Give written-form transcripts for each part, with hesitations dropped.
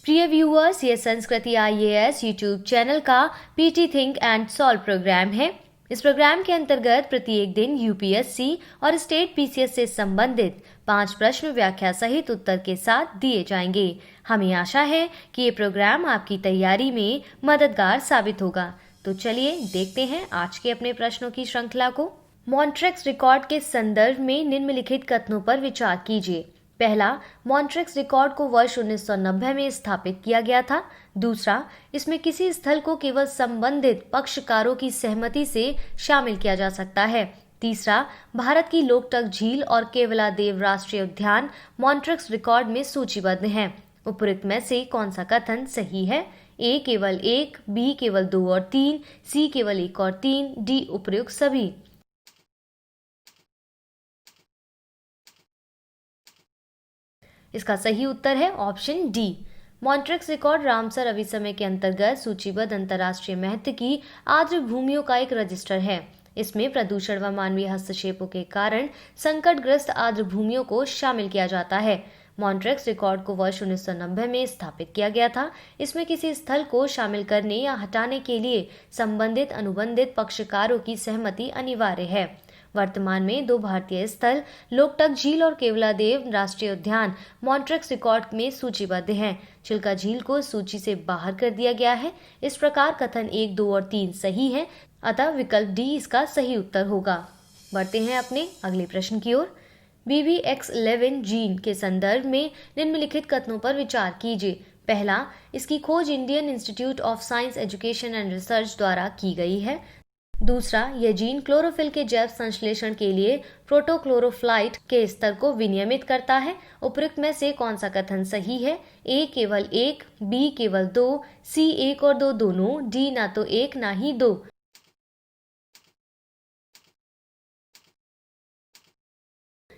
प्रिय व्यूअर्स, ये Sanskriti IAS YouTube channel का PT think and solve program है। इस प्रोग्राम के अंतर्गत प्रत्येक दिन UPSC और स्टेट PCS से संबंधित 5 प्रश्न व्याख्या सहित उत्तर के साथ दिए जाएंगे। हमें आशा है कि ये प्रोग्राम आपकी तैयारी में मददगार साबित होगा। तो चलिए देखते हैं आज के अपने प्रश्नों की श्रृंखला को। मॉन्ट्रेक्स रिकॉर्ड के संदर्भ में निम्नलिखित कथनों पर विचार कीजिए। पहला, मॉन्ट्रेक्स रिकॉर्ड को वर्ष 1990 में स्थापित किया गया था। दूसरा, इसमें किसी स्थल को केवल संबंधित पक्षकारों की सहमति से शामिल किया जा सकता है। तीसरा, भारत की लोकटक झील और केवलादेव राष्ट्रीय उद्यान मॉन्ट्रेक्स रिकॉर्ड में सूचीबद्ध हैं। उपरोक्त में से कौन सा कथन सही है? A केवल 1, B केवल 2 और 3, C केवल 1 और 3, D उपरोक्त सभी। इसका सही उत्तर है ऑप्शन डी। मॉन्ट्रेक्स रिकॉर्ड रामसर अभिसमय के अंतर्गत सूचीबद्ध अंतर्राष्ट्रीय महत्व की आर्द्र भूमियों का एक रजिस्टर है। इसमें प्रदूषण व मानवीय हस्तक्षेपों के कारण संकटग्रस्त आर्द्र भूमियों को शामिल किया जाता है। मॉन्ट्रेक्स रिकॉर्ड को वर्ष 1990 में स्थापित किया गया था। इसमें किसी स्थल को शामिल करने या हटाने के लिए संबंधित अनुबंधित पक्षकारों की सहमति अनिवार्य है। वर्तमान में 2 भारतीय स्थल लोकटक झील और केवलादेव राष्ट्रीय उद्यान मॉन्ट्रेक्स रिकॉर्ड में सूचीबद्ध हैं। चिल्का झील को सूची से बाहर कर दिया गया है। इस प्रकार कथन 1, 2 और 3 सही है, अतः विकल्प डी इसका सही उत्तर होगा। बढ़ते हैं अपने अगले प्रश्न की ओर। BBX11 जीन के संदर्भ में निम्नलिखित कथनों पर विचार कीजिए। पहला, इसकी खोज Indian institute of science education and research द्वारा की गई है। दूसरा, यह जीन क्लोरोफिल के जैव संश्लेषण के लिए प्रोटोक्लोरोफ्लाइट के स्तर को विनियमित करता है। उपरोक्त में से कौन सा कथन सही है? A केवल 1, B केवल 2, C 1 और 2 दोनों, D ना तो 1 ना ही 2।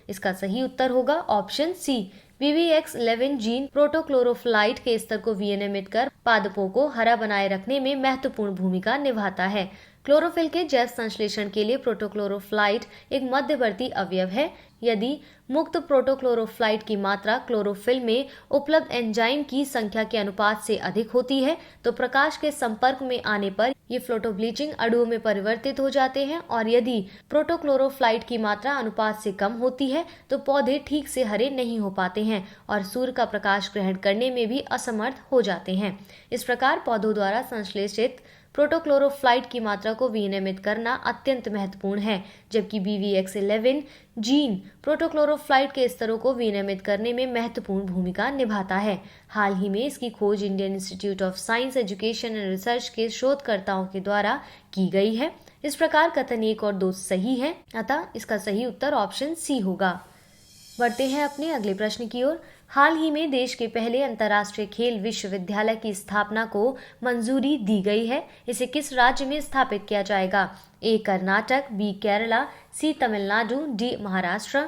इसका सही उत्तर होगा ऑप्शन सी। BBX11 जीन प्रोटोक्लोरोफ्लाइट के स्तर को विनियमित कर पादपों को हरा बनाए रखने में महत्वपूर्ण भूमिका निभाता है। क्लोरोफिल के जैव संश्लेषण के लिए प्रोटोक्लोरोफ्लाइट एक मध्यवर्ती अवयव है। यदि मुक्त प्रोटोक्लोरोफ्लाइट की मात्रा क्लोरोफिल में उपलब्ध एंजाइम की संख्या के अनुपात से अधिक होती है तो प्रकाश के संपर्क में आने पर ये फ्लोटोब्लीचिंग अणुओं में परिवर्तित हो जाते हैं, और यदि प्रोटोक्लोरोफ्लाइट की मात्रा अनुपात से कम होती है तो पौधे ठीक से हरे नहीं हो पाते हैं और सूर्य का प्रकाश ग्रहण करने में भी असमर्थ हो जाते हैं। इस प्रकार पौधों द्वारा संश्लेषित प्रोटोक्लोरोफ्लाइट की मात्रा को विनियमित करना अत्यंत महत्वपूर्ण है, जबकि BBX11 जीन प्रोटोक्लोरोफ्लाइट के स्तरों को विनियमित करने में महत्वपूर्ण भूमिका निभाता है। हाल ही में इसकी खोज Indian institute of science education and research के शोधकर्ताओं के द्वारा की गई है। इस प्रकार कथन 1 और 2 सही है, अतः इसका सही उत्तर ऑप्शन सी होगा। बढ़ते हैं अपने अगले प्रश्न की ओर। हाल ही में देश के पहले अंतर्राष्ट्रीय खेल विश्वविद्यालय की स्थापना को मंजूरी दी गई है। इसे किस राज्य में स्थापित किया जाएगा? A Karnataka, B Kerala, C Tamil Nadu, D Maharashtra.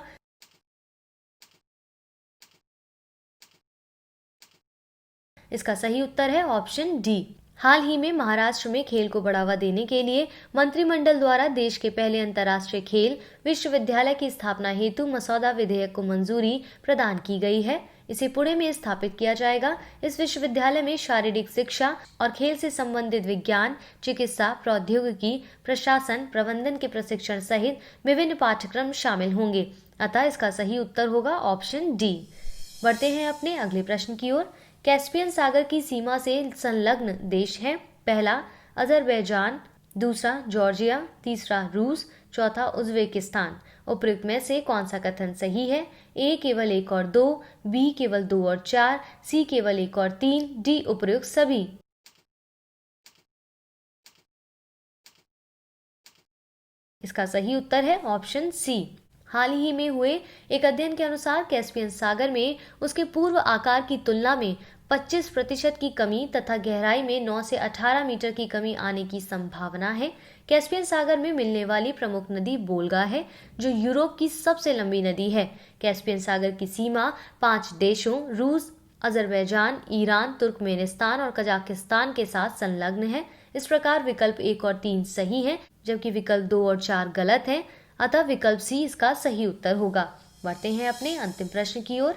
इसका सही उत्तर है ऑप्शन डी। हाल ही में महाराष्ट्र में खेल को बढ़ावा देने के लिए मंत्रिमंडल द्वारा देश के पहले अंतर्राष्ट्रीय खेल विश्वविद्यालय की स्थापना हेतु मसौदा विधेयक को मंजूरी प्रदान की गई है। इसे पुणे में स्थापित किया जाएगा। इस विश्वविद्यालय में शारीरिक शिक्षा और खेल से संबंधित विज्ञान, चिकित्सा, प्रौद्योगिकी, प्रशासन, प्रबंधन के प्रशिक्षण सहित विभिन्न पाठ्यक्रम शामिल होंगे, अतः इसका सही उत्तर होगा ऑप्शन डी। बढ़ते हैं अपने अगले प्रश्न की ओर। कैस्पियन सागर की सीमा से संलग्न देश है। पहला, अजरबैजान, दूसरा जॉर्जिया, तीसरा रूस, चौथा उज्बेकिस्तान। उपरोक्त में से कौन सा कथन सही है? A केवल 1 और 2, B केवल 2 और 4, C केवल 1 और 3, D उपरोक्त सभी। इसका सही उत्तर है ऑप्शन सी। हाल ही में हुए एक अध्ययन के अनुसार कैस्पियन सागर में उसके पूर्व आकार की तुलना में 25% की कमी तथा गहराई में 9 से 18 मीटर की कमी आने की संभावना है। कैस्पियन सागर में मिलने वाली प्रमुख नदी बोल्गा है, जो यूरोप की सबसे लंबी नदी है। कैस्पियन सागर की सीमा 5 देशों रूस, अजरबैजान, ईरान, तुर्कमेनिस्तान और कजाकिस्तान के साथ संलग्न है। इस प्रकार विकल्प 1 और 3 सही है, जबकि विकल्प 2 और 4 गलत है, अतः विकल्प सी इसका सही उत्तर होगा। बढ़ते हैं अपने अंतिम प्रश्न की ओर।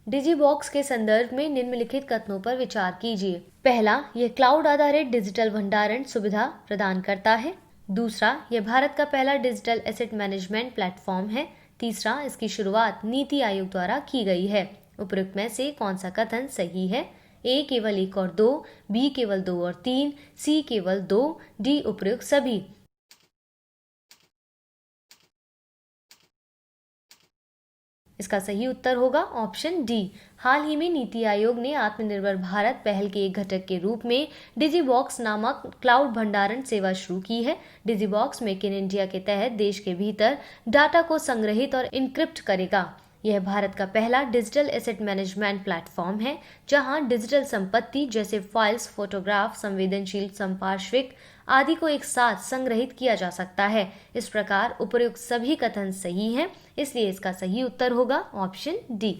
डिजीबॉक्स के संदर्भ में निम्नलिखित कथनों पर विचार कीजिए। पहला, यह क्लाउड आधारित डिजिटल भंडारण सुविधा प्रदान करता है। दूसरा, यह भारत का पहला डिजिटल एसेट मैनेजमेंट प्लेटफॉर्म है। तीसरा, इसकी शुरुआत नीति आयोग द्वारा की गई है। उपयुक्त में से कौन सा कथन सही है? ए केवल 1 और 2, बी केवल 2 और 3, सी केवल 2, डी उपयुक्त सभी। इसका सही उत्तर होगा ऑप्शन डी। हाल ही में नीति आयोग ने आत्मनिर्भर भारत पहल के एक घटक के रूप में डिजीबॉक्स नामक क्लाउड भंडारण सेवा शुरू की है। डिजीबॉक्स मेक इन इंडिया के तहत देश के भीतर डाटा को संग्रहित और इनक्रिप्ट करेगा। यह भारत का पहला डिजिटल एसेट मैनेजमेंट प्लेटफॉर्म है, जहां डिजिटल संपत्ति जैसे फाइल्स, फोटोग्राफ, संवेदनशील संपार्श्विक आदि को एक साथ संग्रहित किया जा सकता है। इस प्रकार उपर्युक्त सभी कथन सही हैं, इसलिए इसका सही उत्तर होगा ऑप्शन डी।